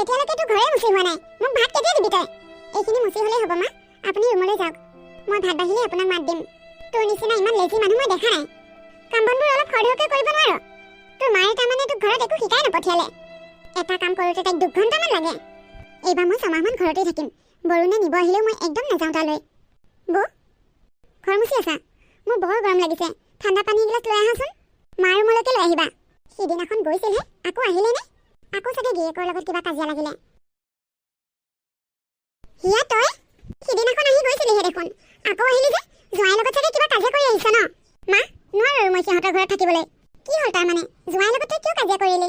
এতিয়ালৈকে তো ঘৰে মুচি হোৱা নাই। মোক ভাত কেতিয়া দিবি তই? এইখিনি মুচি হ'লেই হ'ব মা। আপুনি ৰুমলৈ যাওক। মই ভাত বাঢ়িলে আপোনাক মাত দিম। তোৰ নিচিনা ইমান লেজি মানুহ মই দেখা নাই। কাম বনবোৰ অলপ খৰধৰকৈ কৰিব নোৱাৰ? তোৰ মায়ে তাৰমানে তোক ঘৰত একো শিকাই নপঠিয়ালে। এটা কাম কৰোঁতে তাইক 2 ঘণ্টামান লাগে। এইবাৰ মই 6 মাহমান ঘৰতেই থাকিম। বৰুণে নিব আহিলেও মই একদম নাযাওঁ তালৈ। বৌ, ঘৰ মুচি আছা? মোৰ বৰ গৰম লাগিছে। ঠাণ্ডা পানী এগিলাচ লৈ আহাচোন। মাৰ ৰুমলৈকে লৈ আহিবা। সিদিনাখন গৈছিলহে, আকৌ আহিলে নে? আকৌ চাগে গিয়েকৰ লগত কিবা কাজিয়া লাগিলে। হিয়া, তই সিদিনাখন আহি গৈছিলিহে দেখোন, আকৌ আহিলি যে? জোঁৱাইৰ লগত চাগে কিবা কাজিয়া কৰি আহিছ ন? মা, নোৱাৰো আৰু মই সিহঁতৰ ঘৰত থাকিবলৈ। কি হ'ল তাৰমানে? জোঁৱাইৰ লগত তই কিয় কাজিয়া কৰিলি?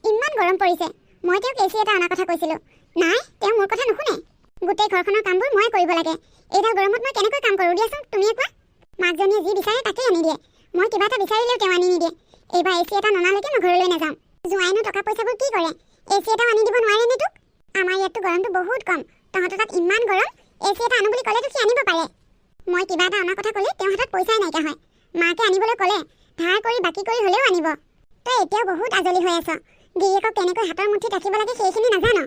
ইমান গৰম পৰিছে। মই তেওঁক এচি এটা অনাৰ কথা কৈছিলোঁ। নাই, তেওঁ মোৰ কথা নুশুনে। গোটেই ঘৰখনৰ কামবোৰ মই কৰিব লাগে। এইডাল গৰমত মই কেনেকৈ কাম কৰোঁ দিয়াচোন, তুমিয়ে কোৱা। মাকজনীয়ে যি বিচাৰে তাকেই আনি দিয়ে। মই কিবা এটা বিচাৰিলেও তেওঁ আনি নিদিয়ে। এইবাৰ এচি এটা ননালৈকে মই ঘৰলৈ নাযাওঁ। জোঁৱাইনো টকা পইচাবোৰ কি কৰে? এচি এটাও আনি দিব নোৱাৰে নে তোক? আমাৰ ইয়াততো গৰমটো বহুত কম। তহঁতৰ তাত ইমান গৰম, এচি এটা আনো বুলি ক'লেতো সি আনিব পাৰে। মই কিবা এটা অনাৰ কথা ক'লে তেওঁৰ হাতত পইচাই নাইকিয়া হয়। মাকে আনিবলৈ ক'লে ধাৰ কৰি বাকী কৰি হ'লেও আনিব। তই এতিয়াও বহুত আজলি হৈ আছ। গিৰিয়েকক কেনেকৈ হাতৰ মুঠিত ৰাখিব লাগে সেইখিনি নাজান।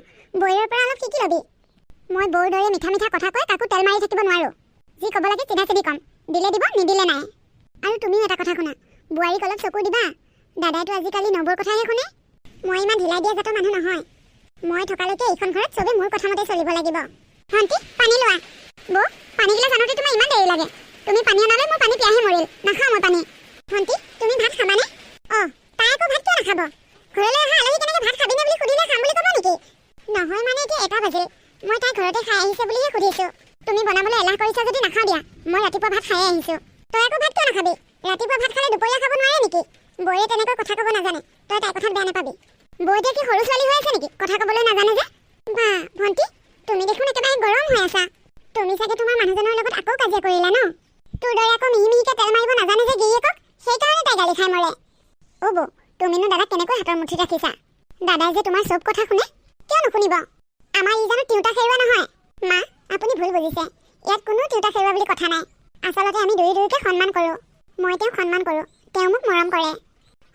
বৌৰৰ পৰা অলপ শিকি ল'বি। মই বৌৰ দৰে মিঠা মিঠা কথা কৈ কাকো তেল মাৰি থাকিব নোৱাৰোঁ। যি ক'ব লাগে চিধা চিধি ক'ম। দিলে দিব, নিদিলে নাই। আৰু তুমিও এটা কথা শুনা, বোৱাৰীক অলপ চকু দিবা। দাদাইতো আজিকালি নবৌৰ কথাহে শুনে। মই ইমান ঢিলাই দিয়া জাতৰ মানুহ নহয়। মই থকালৈকে এইখন ঘৰত চবেই মোৰ কথামতে চলিব লাগিব। ভণ্টি, পানী লোৱা। বৌ, পানী গিলাচ আনোতে তোমাৰ ইমান দেৰি লাগে। তুমি পানী অনালে মোৰ পানী পিয়াহে মৰিল। নাখাওঁ মই পানী। ভণ্টি, তুমি ভাত খাবানে? তাই আকৌ ভাত কিয় নাখাব? ঘৰলৈ অহা আলহী কেনেকৈ ভাত খাবিনে বুলি সুধিলে খাম বুলি ক'ব নেকি? নহয় মানে এতিয়া 1টা বাজিল। মই তাই ঘৰতে খাই আহিছে বুলিহে সুধিছোঁ। তুমি বনাবলৈ এলাহ কৰিছা যদি নাখাওঁ দিয়া। মই ৰাতিপুৱা ভাত খাই আহিছোঁ। তই আকৌ ভাত কিয় নাখাবি? ৰাতিপুৱা ভাত খালে দুপৰীয়া খাব নোৱাৰে নেকি? বৌয়ে তেনেকৈ কথা ক'ব নাজানে। তই তাইৰ কথাত বেয়া নাপাবি। বৌ এতিয়া কি সৰু ছোৱালী হৈ আছে নেকি? কথা ক'বলৈ নাজানে যে? বা ভণ্টি, তুমি দেখোন একেবাৰে গৰম হৈ আছা। তুমি চাগে তোমাৰ মানুহজনৰ লগত আকৌ কাজিয়া কৰিলা ন? তোৰ দৰে আকৌ মিহি মিহিকৈ তেল মাৰিব নাজানে যে গিৰিয়েকক, সেইকাৰণে তাই গালি খাই মৰে। বৌ, তুমিনো দাদাক কেনেকৈ হাতৰ মুঠিত ৰাখিছা? দাদাই যে তোমাৰ চব কথা শুনে। কিয় নুশুনিব? আমাৰ ই জানো তিউতা খেৰুৱা নহয়? মা, আপুনি ভুল বুজিছে। ইয়াত কোনো তিউতা খেৰুৱা বুলি কথা নাই। আচলতে আমি দুয়োকে সন্মান কৰোঁ। মই তেওঁক সন্মান কৰোঁ, তেওঁ মোক মৰম কৰে।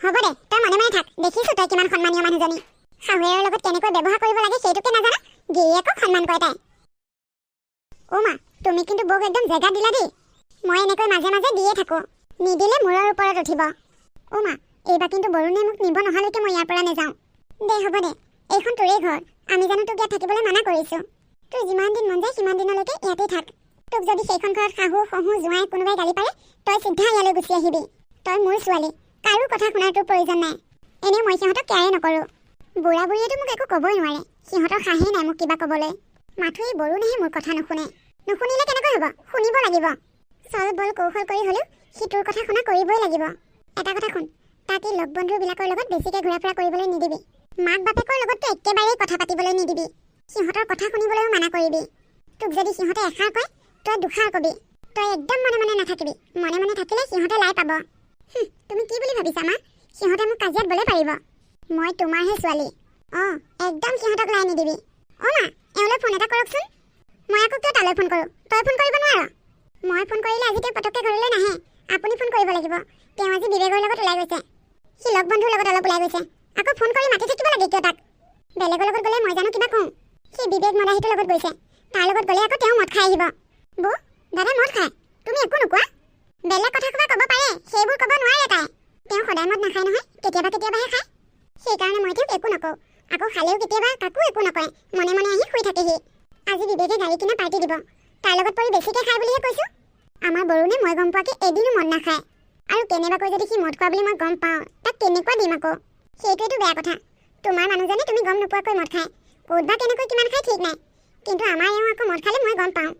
হ'ব দে, তই মনে মনে থাক। দেখিছোঁ তই কিমান সন্মানীয় মানুহজনী। শাহুৱেৰৰ লগত কেনেকৈ ব্যৱহাৰ কৰিব লাগে সেইটোকে নাজানা, গিৰিয়েকক সন্মান কৰে তাই। মা, তুমি কিন্তু বৌক একদম জেগা দিলা দেই। মই এনেকৈ মাজে মাজে দিয়ে থাকোঁ। নিদিলে মূৰৰ ওপৰত উঠিব। মা, এইবাৰ কিন্তু বৰুণে মোক নিব নহালৈকে মই ইয়াৰ পৰা নাযাওঁ। দে হ'ব দে, এইখন তোৰেই ঘৰ। আমি জানো তোক ইয়াত থাকিবলৈ মানা কৰিছোঁ? তোৰ যিমান দিন মন যায় সিমান দিনলৈকে ইয়াতেই থাক। তোক যদি সেইখন ঘৰত শাহু শহু জোঁৱাই কোনোবাই গালি পাৰে, তই চিধা ইয়ালৈ গুচি আহিবি। তই মোৰ ছোৱালী, কাৰো কথা শুনাৰ তোৰ প্ৰয়োজন নাই। এনেও মই সিহঁতক কেয়াৰে নকৰোঁ। বুঢ়া বুঢ়ীয়েতো মোক একো ক'বই নোৱাৰে। সিহঁতৰ সাহেই নাই মোক কিবা ক'বলৈ। মাথো এই বৰুণেহে মোৰ কথা নুশুনে। নুশুনিলে কেনেকৈ হ'ব? শুনিব লাগিব। চল বল কৌশল কৰি হ'লেও সি তোৰ কথা শুনা কৰিবই লাগিব। এটা কথা শুন, তাক এই লগ বন্ধুবিলাকৰ লগত বেছিকৈ ঘূৰা ফুৰা কৰিবলৈ নিদিবি। মাক বাপেকৰ লগততো একেবাৰেই কথা পাতিবলৈ নিদিবি। সিহঁতৰ কথা শুনিবলৈও মানা কৰিবি। তোক যদি সিহঁতে এষাৰ কয়, তই দুষাৰ কবি। তই একদম মনে মনে নাথাকিবি। মনে মনে থাকিলে সিহঁতে লাই পাব। তুমি কি বুলি ভাবিছা মা? সিহঁতে মোক কাজিয়াত বলে পাৰিব? মই তোমাৰহে ছোৱালী। একদম সিহঁতক লাই নিদিবি। মা, এওঁলৈ ফোন এটা কৰকচোন। মই আকৌ কিয় তালৈ ফোন কৰোঁ? তই ফোন কৰিব নোৱাৰ? মই ফোন কৰিলে আজি তেওঁ পটককৈ ঘৰলৈ নাহে। আপুনি ফোন কৰিব লাগিব। তেওঁ আজি বিবেকৰ লগত ওলাই গৈছে। সি লগ বন্ধুৰ লগত অলপ ওলাই গৈছে। আকৌ ফোন কৰি মাতি থাকিব লাগে কিয় তাক? বেলেগৰ লগত গ'লে মই জানো কিবা কওঁ? সি বিবেক মদাহীটোৰ লগত গৈছে। তাৰ লগত গ'লে আকৌ তেওঁ মদ খাই আহিব। বৌ, দাদা মদ খায়? তুমি একো নোকোৱা? বেলেগ কথা ক'ব পাৰে, সেইবোৰ ক'ব নোৱাৰে তাই। তেওঁ সদায় মদ নাখায় নহয়, কেতিয়াবা কেতিয়াবাহে খায়। সেইকাৰণে মই তেওঁক একো নকওঁ। আকৌ খালেও কেতিয়াবা কাকো একো নকয়। মনে মনে আহি শুই থাকেহি। আজি বিবেকে গাড়ী কিনা পাৰ্টি দিব। তাৰ লগত পৰি বেছিকৈ খায় বুলিহে কৈছোঁ। আমাৰ বৰুণে মই গম পোৱাকৈ এদিনো মদ নাখায়। আৰু কেনেবাকৈ যদি সি মদ খোৱা বুলি মই গম পাওঁ, তাক কেনেকুৱা দিম আকৌ? সেইটোৱেতো বেয়া কথা। তোমাৰ মানুহজনে তুমি গম নোপোৱাকৈ মদ খায়। ক'ত বা কেনেকৈ কিমান খায় ঠিক নাই। কিন্তু আমাৰ এওঁ আকৌ মদ খালে মই গম পাওঁ।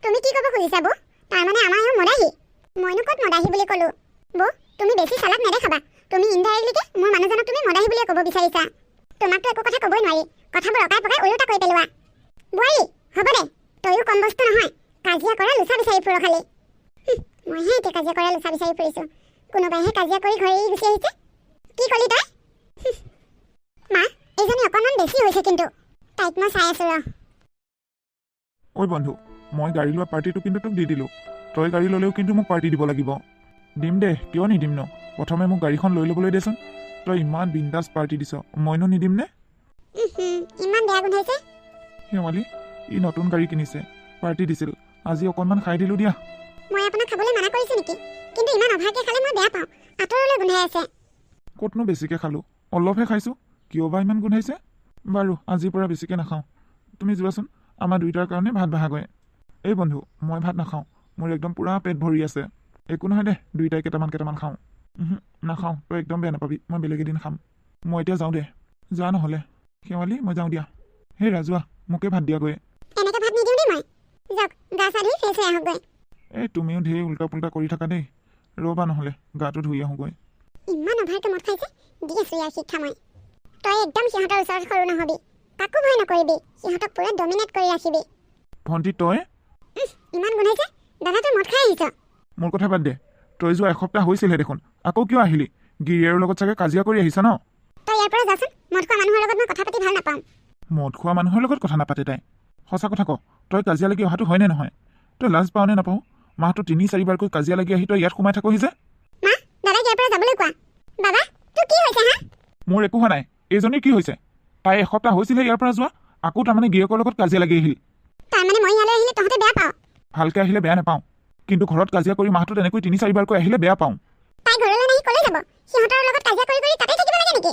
তুমি কি ক'ব খুজিছা বৌ? তাৰমানে আমাৰ এওঁ মদাহী? মইনো ক'ত মদাহী বুলি ক'লোঁ? বৌ, তুমি বেছি চালাক নেদেখাবা। তুমি ইনডাইৰেক্টলিকে মোৰ মানুহজনক তুমি মদাহী বুলিয়ে ক'ব বিচাৰিছা। তোমাকতো একো কথা ক'বই নোৱাৰি। কথাবোৰ অকাই পকাই ওলোটা কৰি পেলোৱা। বোৱাৰী, হ'ব দে, তয়ো কম বস্তু নহয়। কাজিয়া কৰা লোচা বিচাৰি ফুৰ খালি। মইহে এতিয়া কাজিয়া কৰা লোচা বিচাৰি ফুৰিছোঁ। কোনোবাইহে কাজিয়া কৰি ঘৰে এৰি গুচি আহিছে। কি ক'লি তই? মা, এইজনী অকণমান বেছি হৈছে কিন্তু। তাইক মই চাই আছোঁ ৰ। ঐ বন্ধু, মই গাড়ী লোৱা পাৰ্টিটো কিন্তু তোক দি দিলোঁ। তই গাড়ী ল'লেও কিন্তু মোক পাৰ্টি দিব লাগিব। দিম দে, কিয় নিদিম ন? প্ৰথমে মোক গাড়ীখন লৈ ল'বলৈ দেচোন। তই ইমান বিন্দাছ পাৰ্টি দিছ, মইনো নিদিম নে? ইমান বেয়া গোন্ধাইছে। শেৱালি ই নতুন গাড়ী কিনিছে, পাৰ্টি দিছিল, আজি অকণমান খাই দিলোঁ দিয়া। মই আপোনাক খাবলৈ মানা কৰিছোঁ নেকি? কিন্তু ইমান অভাৰকৈ খালে মই বেয়া পাওঁ, আঁতৰলৈ গোন্ধাই আছে। ক'তনো বেছিকৈ খালোঁ, অলপহে খাইছোঁ, কিয় বা ইমান গোন্ধাইছে? বাৰু আজিৰ পৰা বেছিকৈ নাখাওঁ। তুমি যোৱাচোন, আমাৰ দুয়োটাৰ কাৰণে ভাত বাহাগৈ। এই বন্ধু, মই ভাত নাখাওঁ, মোৰ একদম পূৰা পেট ভৰি আছে। একো নহয় দে, দুয়োটাই কেইটামান খাওঁ। নাখাওঁ, তই একদম বেয়া নাপাবি, মই বেলেগ এদিন খাম। মই এতিয়া যাওঁ দে। যা নহ'লে। শেৱালি মই যাওঁ দিয়া। হেই ৰাজুৱা, মোকে ভাত দিয়াগৈ। এনেকৈ ভাত নিদিওঁ দেই মই। যাওক, গা চা ধুই ফ্ৰেছ হৈ আহকগৈ। এই তুমিও ঢেৰ উল্টা পুল্টা কৰি থাকা দেই। ৰ'বা নহ'লে, গাটো ধুই আহোঁগৈ। ইমান অভাৰকৈ মদ খাইছে, দি আছোঁ ইয়াৰ শিক্ষা মই। তই একদম সিহঁতৰ ওচৰত সৰু নহবি, কাকো ভয় নকৰিবি, সিহঁতক পূৰা ডমিনেট কৰি ৰাখিবি। ভণ্টি তই? ইমান গোন্ধাইছে, দাদা তই মদ খাই আহিছ। মোৰ কথা বাদ দে, তই যোৱা এসপ্তাহ হৈছিলহে দেখোন, আকৌ কিয় আহিলি? গিৰিয়েৰৰ লগত চাগে কাজিয়া কৰি আহিছ ন? তই ইয়াৰ পৰা যাচোন, মদ খোৱা মানুহৰ লগত মই কথা পাতি ভাল নাপাওঁ। মদ খোৱা মানুহৰ লগত কথা নাপাতে তাই? সঁচা কথা ক, তই কাজিয়া লাগি অহাটো হয়নে নহয়? তই লাজ পাওঁ নে নাপাওঁ? মাহটো 3-4বাৰকৈ কাজিয়া লাগি আহি তই ইয়াত সোমাই থাকহি যে? মা, দাদাক ইয়াৰ পৰা যাবলৈ কোৱা। বাবা, তোৰ কি হৈছে হা? মোৰ একো হোৱা নাই, এইজনীৰ কি হৈছে? তাই এসপ্তাহ হৈছিলে ইয়াৰ পৰা যোৱা, আকৌ তাৰমানে গিৰিয়েকৰ লগত কাজিয়া লাগি আহিল। তাৰমানে মই ইয়ালৈ আহিলে তহঁতে বেয়া পাওঁ? ভালকৈ আহিলে বেয়া নাপাওঁ, কিন্তু ঘৰত কাজিয়া কৰি মাহটো তেনেকৈ 3-4বাৰকৈ আহিলে বেয়া পাওঁ। তাই ঘৰলৈ নাহি ক'লৈ যাব? সিহঁতৰ লগত কাজিয়া কৰি কৰি তাতে থাকিব লাগে নেকি?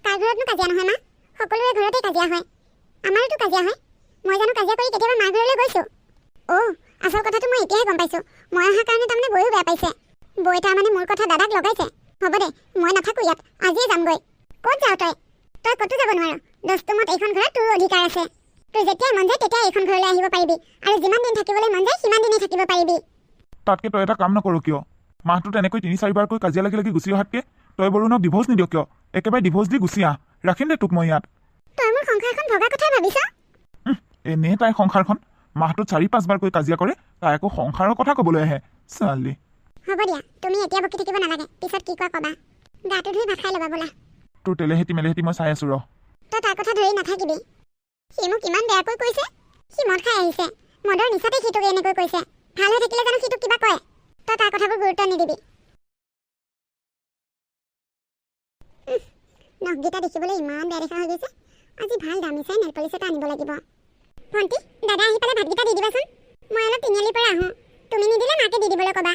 কাৰ ঘৰতনো কাজিয়া নহয় মা? সকলোৰে ঘৰতে কাজিয়া হয়, আমাৰোতো কাজিয়া হয়। মই জানো কাজিয়া কৰি কেতিয়াবা মাৰ ঘৰলৈ গৈছোঁ? আচল কথাটো মই এতিয়াহে গম পাইছোঁ। মই অহাৰ কাৰণে তাৰমানে বৈও বেয়া পাইছে। বৈ তাৰমানে মোৰ কথা দাদাক লগাইছে। হ'ব দে, মই নাথাকোঁ ইয়াত, আজিয়ে যামগৈ। ক'ত যাৱ তই? তই ক'তো যাব নোৱাৰ। দস্তুমত এইখন ঘৰত তোৰো অধিকাৰ আছে। তোৰ যেতিয়াই মন যায় তেতিয়াই এইখন ঘৰলৈ আহিব পাৰিবি, আৰু যিমান দিন থাকিবলৈ মন যায় সিমান দিনেই থাকিব পাৰিবি। তাতকৈ তই এটা কাম নকৰোঁ কিয়? মাহটো তেনেকৈ 3-4বাৰকৈ কাজিয়া লাগি লাগি গুচি অহাতকৈ তই বৰুণক ডিভোৰ্চ নিদিয় কিয়? একেবাৰে ডিভোৰ্চ দি গুচি আহ, ৰাখিম দে তোক মই ইয়াত। তই মোৰ সংসাৰখন ভগা কথাই ভাবিছ? এনেই তাই সংসাৰখন মাহটোত 4-5বাৰকৈ কাজিয়া কৰে, তাই আকৌ সংসাৰৰ কথা ক'বলৈ আহে ছোৱালী। হ'ব দিয়া, তুমি এতিয়া বকি থাকিব নালাগে, পিছত কি কোৱা ক'বা। গাটো ধুই ভাত খাই ল'বা বোলা। তোৰ তেলেহেতি মেলেহেতি মই চাই আছোঁ ৰ। তই তাৰ কথা ধৰি নাথাকিবি। সি মোক ইমান বেয়াকৈ কৈছে। সি মদ খাই আহিছে, মদৰ নিচাতে সি তোক এনেকৈ কৈছে। ভাল হৈ থাকিলে জানো সি তোক কিবা কয়? তই তাৰ কথাবোৰ গুৰুত্ব নিদিবি। নখকেইটা দেখিবলৈ ইমান বেয়া দেখা হৈ গৈছে। আজি ভাল দামী চাই নেল পলিচ এটা আনিব লাগিব। ভণ্টি, দাদা আহি পেলাই ভাতকেইটা দি দিবাচোন। মই অলপ তিনিআলিৰ পৰা আহোঁ, তুমি নিদিলে মাকে দি দিবলৈ ক'বা।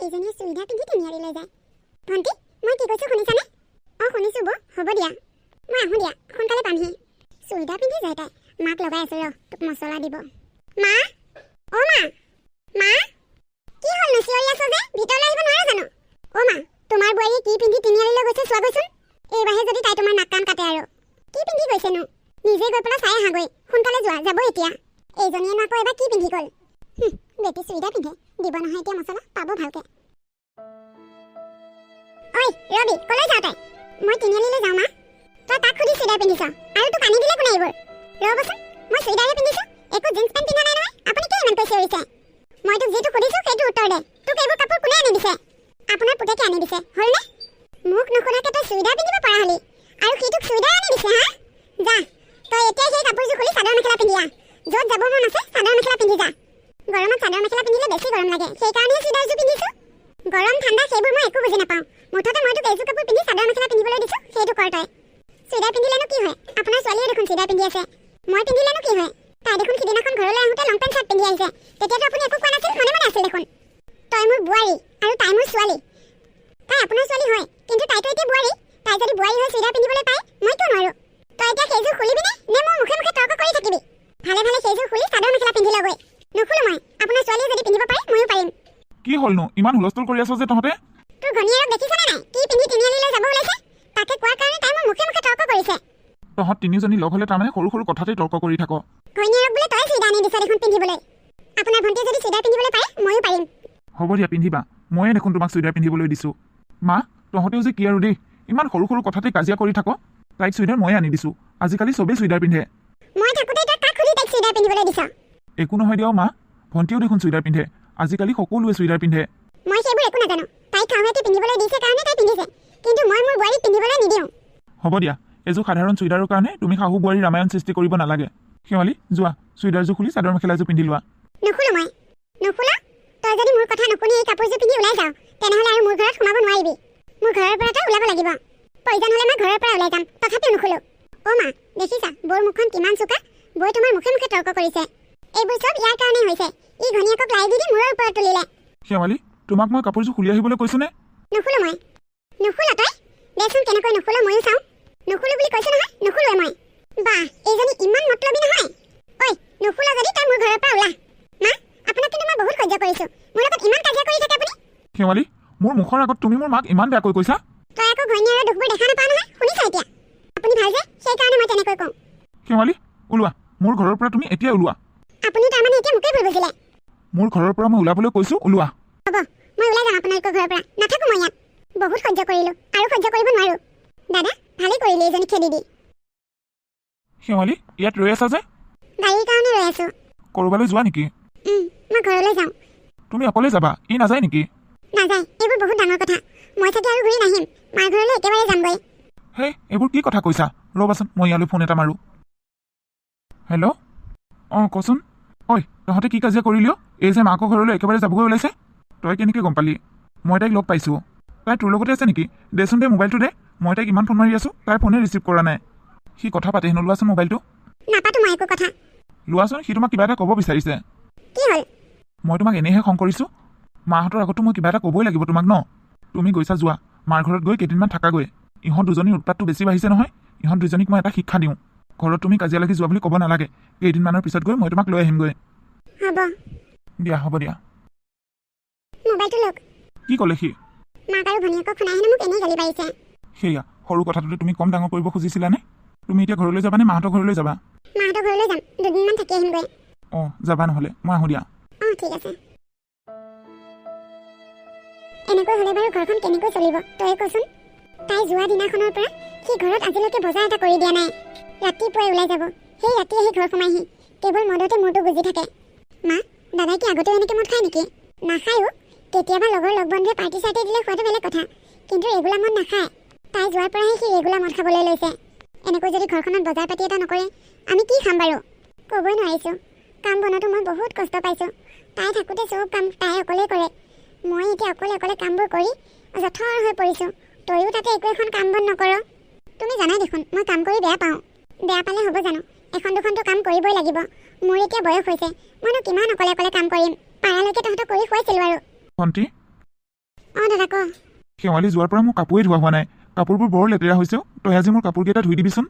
এইজনীয়ে চুইদাৰ পিন্ধি তিনিআলিলৈ যায়। ভণ্টি, মই কি কৈছোঁ শুনিছানে? শুনিছোঁ বৌ, হ'ব দিয়া। মই আহোঁ দিয়া, সোনকালে পামহি। চুইদাৰ পিন্ধি যায় তাই। মাক লগাই আছোঁ ৰ, তোক মছলা দিব। মা, মা, মা, কি হ'লনো চিঞৰি আছ যে? ভিতৰলৈ আহিব নোৱাৰা জানো? মা, তোমাৰ বোৱাৰীয়ে কি পিন্ধি তিনিআলিলৈ গৈছে চোৱাগৈচোন। এইবাৰহে যদি তাই তোমাৰ নাক কাণ কাটে আৰু। কি পিন্ধি গৈছেনো? নিজে গৈ পেলাই চাই আহাগৈ। সোনকালে যোৱা, যাব এতিয়া। এইজনীয়ে আকৌ এবাৰ কি পিন্ধি গ'ল? বেটি চুইদাৰ পিন্ধে, দিব নহয় এতিয়া মছলা, পাব ভালকে। ঐ ৰবি, ক'লৈ যাৱ তই? মই তিনিআলিলৈ যাওঁ মা। তই তাক সুধি চুইদাৰ পিন্ধিছ, আৰু তোক আনি দিলে কোনে এইবোৰ? ৰ'বচোন, মই চুইদাৰে পিন্ধিছোঁ, একো জিন্স পেণ্ট পিন্ধা নাই নহয়। আপুনি কিয় ইমানকৈ চিঞৰিছে? মই তোক যিটো সুধিছোঁ সেইটো উত্তৰ দে। তোক এইবোৰ কাপোৰ কোনে আনি দিছে? আপোনাৰ পুতেকে আনি দিছে, হ'লনে? মোক নুশুধাকৈ তই চুইদাৰ পিন্ধিব পৰা হ'লি, আৰু সি তোক চুইদাৰ আনি দিছে হা? যা, তই এতিয়া সেই কাপোৰযোৰ খুলি চাদৰ মেখেলা পিন্ধি আহ। য'ত যাব মন আছে চাদৰ মেখেলা পিন্ধি যা। গৰমত চাদৰ মেখেলা পিন্ধিলে বেছি গৰম লাগে, সেইকাৰণেহে চুইদাৰযোৰ পিন্ধিছোঁ। গৰম ঠাণ্ডা সেইবোৰ মই একো বুজি নাপাওঁ। মুঠতে মই তোক এইযোৰ কাপোৰ পিন্ধি চাদৰ মেখেলা পিন্ধিবলৈ দিছোঁ, সেইটো কৰ তই। চুইদাৰ পিন্ধিলেনো কি হয়? আপোনাৰ ছোৱালীয়ে দেখোন চুইদাৰ পিন্ধি আছে। মই পিন্ধিলেনো কি হয়? তাই দেখোন সিদিনাখন ঘৰলৈ আহোঁতে লং পেণ্ট চাৰ্ট পিন্ধি আহিছে। তেতিয়াতো আপুনি একো কোৱা নাছিল, মনে মনে আছিল দেখোন। তই মোৰ বোৱাৰী, আৰু তাই মোৰ ছোৱালী। তাই আপোনাৰ ছোৱালী হয়, কিন্তু তাইতো এতিয়া বোৱাৰী। তাই যদি বোৱাৰী হৈ চুইদাৰ পিন্ধিবলৈ পায়, মই কিয় নোৱাৰোঁ? তই এতিয়া সেইযোৰ খুলিবিনে, নে মোৰ মুখে মুখে তৰ্ক কৰি থাকিবি? ভালে ভালে সেইযোৰ খুলি চাদৰ মেখেলা পিন্ধি লগৈ। নুখুলো মই, আপোনাৰ ছোৱালীয়ে যদি পিন্ধিব পাৰে ময়ো পাৰিম। কি হ'লনো, ইমান হুলস্থুল কৰি আছ যে তহঁতে? তোৰ ঘনীয়েৰক দেখিছনে নাই? কি পিন্ধি তিনিআলিলৈ যাব ওলাইছে? তাকে কোৱাৰ কাৰণে তাই মোৰ মুখে মুখে তৰ্ক কৰিছে। তহঁত তিনিজনী লগ হ'লে তাৰমানে সৰু সৰু কথাতেই তৰ্ক কৰি থাক। ঘনীয়েৰক বোলে তই চুইদাৰ আনি দিছ দেখোন পিন্ধিবলৈ। আপোনাৰ ভণ্টিয়ে যদি চুইদাৰ পিন্ধিবলৈ পাৰে ময়ো পাৰিম। হ'ব দিয়া, পিন্ধিবা। ময়ে দেখোন তোমাক চুইদাৰ পিন্ধিবলৈ দিছোঁ। মা, তহঁতেও যে কি আৰু দেই, ইমান সৰু সৰু কথাতে কাজিয়া কৰি থাক। তাইক চুইদাৰ ময়ে আনি দিছোঁ। আজিকালি চবেই চুইদাৰ পিন্ধে। মই থাকোঁতে তই কাক সুধি তাইক চুইদাৰ পিন্ধিবলৈ দিছ? একো নহয় দিয়ক মা, ভণ্টিও দেখোন চুইদাৰ পিন্ধে। আজিকালি সকলোৱে চুইদাৰ পিন্ধে। মই সেইবোৰ একো নাজানো। তাইক শাহুৱেকে পিন্ধিবলৈ দিছে কাৰণে তাই পিন্ধিছে, কিন্তু মই মোৰ বোৱাৰীক পিন্ধিবলৈ নিদিওঁ। হ'ব দিয়া, এযোৰ সাধাৰণ চুইদাৰৰ কাৰণে তুমি শাহু বোৱাৰী ৰামায়ণ সৃষ্টি কৰিব নালাগে। শেৱালি, যোৱা, চুইদাৰযোৰ খুলি চাদৰ মেখেলাযোৰ পিন্ধি লোৱা। নুখুলো মই। নুখুলা? তই যদি মোৰ কথা নুশুনি এই কাপোৰযোৰ পিন্ধি ওলাই যাওঁ, তেনেহ'লে আৰু মোৰ ঘৰত সোমাব নোৱাৰিবি। মোৰ ঘৰৰ পৰা তই ওলাব লাগিব। প্ৰয়োজন হ'লে মই ঘৰৰ পৰা ওলাই যাম, তথাপিও নুখুলো। অ' মা দেখিছা বৌৰ মুখখন কিমান চোকা বৌয়ে তোমাৰ মুখে মুখে তৰ্ক কৰিছে এইবোৰ চব ইয়াৰ কাৰণেই হৈছে ই ঘনীয়েকক লাই দি মূৰৰ ওপৰত তুলিলে শেৱালি তোমাক মই কাপোৰযোৰ খুলি আহিবলৈ কৈছোনে নুখুলো মই নুখুলো তই দেচোন কেনেকৈ নুখুলো ময়ো চাওঁ নুখুলো বুলি কৈছো নহয় নুখুলোৱে মই বাহ এইজনী ইমান মতলবী নহয় ঐ নুখুলো যদি তই মোৰ ঘৰৰ পৰা ওলা মা আপোনাক কিন্তু মই বহুত সহ্য কৰিছো মোৰ লগত ইমান কাজিয়া কৰি থাকে আপুনি শেৱালি মোৰ মুখৰ আগত তুমি মোৰ মাক ইমান বেয়াকৈ কৈছা তই আকৌ ঘৈণীয়েৰৰ দুখবোৰ দেখা নাপাৱ নহয় শুনিছা এতিয়া আপুনি ভাল যে সেইকাৰণে মই তেনেকৈ কওঁ শেৱালি ওলোৱা মোৰ ঘৰৰ পৰা তুমি এতিয়া ওলোৱা আপুনি তাৰমানে এতিয়া মোকেই ভুল বুজিলে মোৰ ঘৰৰ পৰা মই ওলাবলৈ কৈছো ওলোৱা হ'ব মই ওলাই যাম আপোনালোকৰ ঘৰৰ পৰা নাথাকো মই ইয়াত বহুত সহ্য কৰিলো আৰু সহ্য কৰিব নোৱাৰো দাদা ভালেই কৰিলে এইজনী খেদি দি শেৱালি ইয়াত ৰৈ আছা যে গাড়ীৰ কাৰণে ৰৈ আছো ক'ৰবালৈ যোৱা নেকি মই ঘৰলৈ যাওঁ তুমি অকলে যাবা ই নাযায় নেকি নাযায় এইবোৰ বহুত ডাঙৰ কথা মই চাগে আৰু ঘূৰি নাহিম মাৰ ঘৰলৈ একেবাৰে যামগৈ হে এইবোৰ কি কথা কৈছা ৰ'বাচোন মই ইয়ালৈ ফোন এটা মাৰোঁ হেল্ল' অঁ কচোন ঐ তহঁতে কি কাজিয়া কৰিলিও এই যে মাকৰ ঘৰলৈ একেবাৰে যাবগৈ ওলাইছে তই কেনেকৈ গম পালি মই তাইক লগ পাইছোঁ তাই তোৰ লগতে আছে নেকি দেচোন দে মোবাইলটো দে মই তাইক ইমান ফোন মাৰি আছোঁ তাই ফোনে ৰিচিভ কৰা নাই সি কথা পাতে হেনো লোৱাচোন মোবাইলটো নাপাতো মই একো কথা লোৱাচোন সি তোমাক কিবা এটা ক'ব বিচাৰিছে কি হ'ল মই তোমাক এনেহে খং কৰিছোঁ মাহঁতৰ আগতো মই কিবা এটা ক'বই লাগিব তোমাক ন তুমি গৈছা যোৱা মাৰ ঘৰত গৈ কেইদিনমান থাকাগৈ ইহঁত দুজনীৰ উৎপাতটো বেছি বাঢ়িছে নহয় ইহঁত দুজনীক মই এটা শিক্ষা দিওঁ ঘৰত তুমি কাজিয়া লাগি যোৱা বুলি ক'ব নালাগে কেইদিনমানৰ পিছত গৈ মই তোমাক লৈ আহিমগৈ হ'ব দিয়া হ'ব দিয়া মোবাইলটো লওক কি ক'লে সি মাক আৰু ভনীয়েকক শুনাই হেনো মোক এনেই গালি পাৰিছে সেয়া সৰু কথাটোতে তুমি কম ডাঙৰ কৰিব খুজিছিলানে তুমি এতিয়া ঘৰলৈ যাবানে মাহঁতৰ ঘৰলৈ যাবা মাহঁতৰ ঘৰলৈ যাম দুদিনমান থাকি আহিমগৈ অঁ যাবা নহ'লে মই আহোঁ দিয়া অঁ ঠিক আছে এনেকৈ হ'লে বাৰু ঘৰখন কেনেকৈ চলিব তই কচোন তাই যোৱা দিনাখনৰ পৰা সি ঘৰত আজিলৈকে বজাৰ এটা কৰি দিয়া নাই ৰাতিপুৱাই ওলাই যাব সেই ৰাতি আহি ঘৰ সোমাইহি কেৱল মদতে মূৰটো গুজি থাকে মা দাদাই কি আগতেও এনেকৈ মদ খায় নেকি নাখায়ো কেতিয়াবা লগৰ লগ বন্ধুৱে পাৰ্টি চাৰ্টি দিলে খোৱাটো বেলেগ কথা কিন্তু ৰেগুলাৰ মদ নাখায় তাই যোৱাৰ পৰাহে সি ৰেগুলাৰ মদ খাবলৈ লৈছে এনেকৈ যদি ঘৰখনত বজাৰ পাতি এটা নকৰে আমি কি খাম বাৰু ক'বই নোৱাৰিছোঁ কাম বনতো মই বহুত কষ্ট পাইছোঁ তাই থাকোঁতে চব কাম তাই অকলেই কৰে মই এতিয়া অকলে অকলে কামবোৰ কৰি যথৰ হৈ পৰিছোঁ তয়ো তাতে একো এখন কাম বন নকৰ তুমি জানাই দেখোন মই কাম কৰি বেয়া পাওঁ বেয়া পালে হ'ব জানো এখন দুখনটো কাম কৰিবই লাগিব মোৰ এতিয়া বয়স হৈছে মইনো কিমান অকলে অকলে কাম কৰিম পাৰালৈকে তহঁতক কৰি খুৱাইছিলোঁ আৰু ভণ্টি অঁ দাদা ক শেৱালি যোৱাৰ পৰা মোৰ কাপোৰেই ধোৱা হোৱা নাই কাপোৰবোৰ বৰ লেতেৰা হৈছেও তই আজি মোৰ কাপোৰকেইটা ধুই দিবিচোন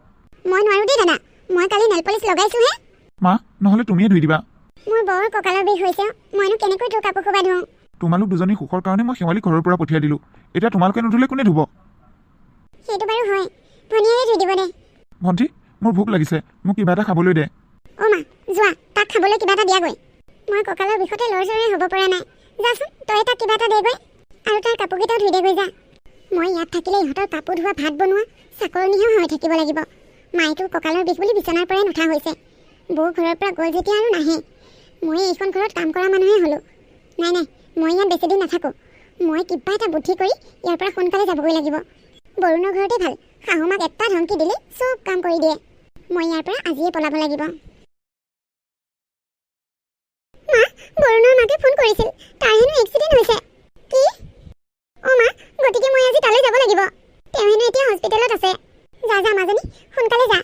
মই নোৱাৰোঁ দেই দাদা মই কালি নেল পলিচ লগাইছোঁহে মা নহ'লে তুমিয়ে ধুই দিবা মোৰ বৰ কঁকালৰ বিষ হৈছে মইনো কেনেকৈ তোৰ কাপোৰ সোপা ধুওঁ তোমালোক দুজনী সুখৰ কাৰণে মই শেৱালি ঘৰৰ পৰা পঠিয়াই দিলোঁ এতিয়া তোমালোকে নুধুলে কোনে ধুব সেইটো বাৰু হয় ভনীয়ে ধুই দিব দে ভণ্টি মোৰ ভোক লাগিছে মোক কিবা এটা খাবলৈ দে অ' মা যোৱা তাক খাবলৈ কিবা এটা দিয়াগৈ মই কঁকালৰ বিষতে লৰচৰে হ'ব পৰা নাই যাচোন তই তাক কিবা এটা দেগৈ আৰু তাৰ কাপোৰকেইটাও ধুই দেগৈ যা মই ইয়াত থাকিলে ইহঁতৰ কাপোৰ ধোৱা ভাত বনোৱা চাকৰণিহে হৈ থাকিব লাগিব মাইটোৰ কঁকালৰ বিষ বুলি বিচনাৰ পৰাই নুঠা হৈছে বৌ ঘৰৰ পৰা গ'ল যেতিয়া আৰু নাহে মই এইখন ঘৰত কাম কৰা মানুহে হ'লোঁ নাই নাই মই ইয়াত বেছিদিন নাথাকোঁ মই কিবা এটা বুদ্ধি কৰি ইয়াৰ পৰা সোনকালে যাবগৈ লাগিব বৰুণৰ ঘৰতে ভাল শাহু মাক এটা ধমকি দিলে চব কাম কৰি দিয়ে মই ইয়াৰ পৰা আজিয়ে পলাব লাগিব মা বৰুণৰ মাকে ফোন কৰিছিল তাৰ হেনো এক্সিডেণ্ট হৈছে কি অ' মা গতিকে মই আজি তালৈ যাব লাগিব তেওঁ হেনো এতিয়া হস্পিটেলত আছে যা যা মাজনী সোনকালে যা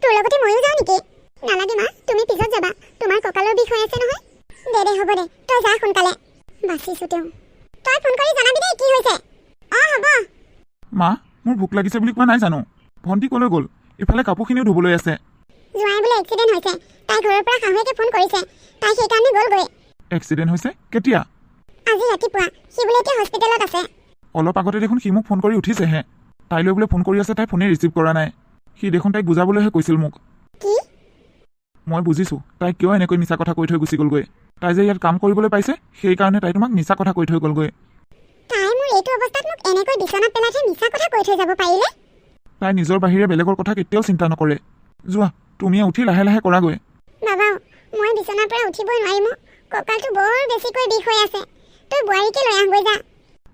তোৰ লগতে ময়ো যাওঁ নেকি নালাগে মা তুমি পিছত যাবা তোমাৰ কঁকালৰ বিষ হৈ আছে নহয় দে হ'ব দে তই যা সোনকালে বাচিছোঁ তেওঁ তই ফোন কৰি জনাবি দেই কি হৈছে অঁ হ'ব মা মোৰ ভোক লাগিছে বুলি কোৱা নাই জানো ভণ্টি ক'লৈ গ'ল ইফালে কাপোৰখিনিও ধুবলৈ আছে জোঁৱাই বোলে এক্সিডেণ্ট হৈছে তাই ঘৰৰ পৰা শাহুৱেকে ফোন কৰিছে তাই সেইকাৰণে গ'লগৈ এক্সিডেণ্ট হৈছে কেতিয়া আজি ৰাতিপুৱা সি বোলে এতিয়া হস্পিটেলত আছে অলপ আগতে দেখোন সি মোক ফোন কৰি উঠিছেহে তাইলৈ বোলে ফোন কৰি আছে তাই ফোনে ৰিচিভ কৰা নাই সি দেখোন তাইক বুজাবলৈহে কৈছিল মোক কি মই বুজিছোঁ তাই কিয় এনেকৈ মিছা কথা কৈ থৈ গুচি গ'লগৈ তাই যে ইয়াত কাম কৰিবলৈ পাইছে সেইকাৰণে তাই তোমাক মিছা কথা কৈ থৈ গ'লগৈ তাই মোৰ এইটো অৱস্থাত মোক এনেকৈ বিচনাত পেলাই থৈ মিছা কথা কৈ থৈ যাব পাৰিলে তাই নিজৰ বাহিৰে বেলেগৰ কথা কেতিয়াও চিন্তা নকৰে যোৱা তুমিয়ে উঠি লাহে লাহে কৰাগৈ বাবা মই বিচনাৰ পৰা উঠিবই নোৱাৰিম কঁকালটো বৰ বেছিকৈ বিষ হৈ আছে তই বোৱাৰীকে লৈ আহগৈ যা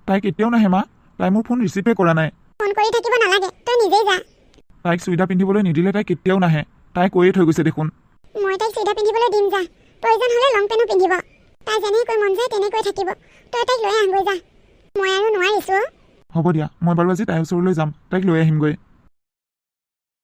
তাই কেতিয়াও নাহে মা তাই মোৰ ফোন ৰিচিভে কৰা নাই ফোন কৰি থাকিব নালাগে তই নিজেই যা তাইক চুইদাৰ পিন্ধিবলৈ নিদিলে তাই কেতিয়াও নাহে তাই কৈয়ে থৈ গৈছে দেখোন মই তাইক চুইদাৰ পিন্ধিবলৈ দিম যা প্ৰয়োজন হ'লে লং পেনো পিন্ধিব তাই যেনেকৈ মন যায় তেনেকৈ থাকিব তই তাইক লৈ আহগৈ যা মই আৰু নোৱাৰিছোঁ হ'ব দিয়া মই বাৰু আজি তাইৰ ওচৰলৈ যাম তাইক লৈ আহিমগৈ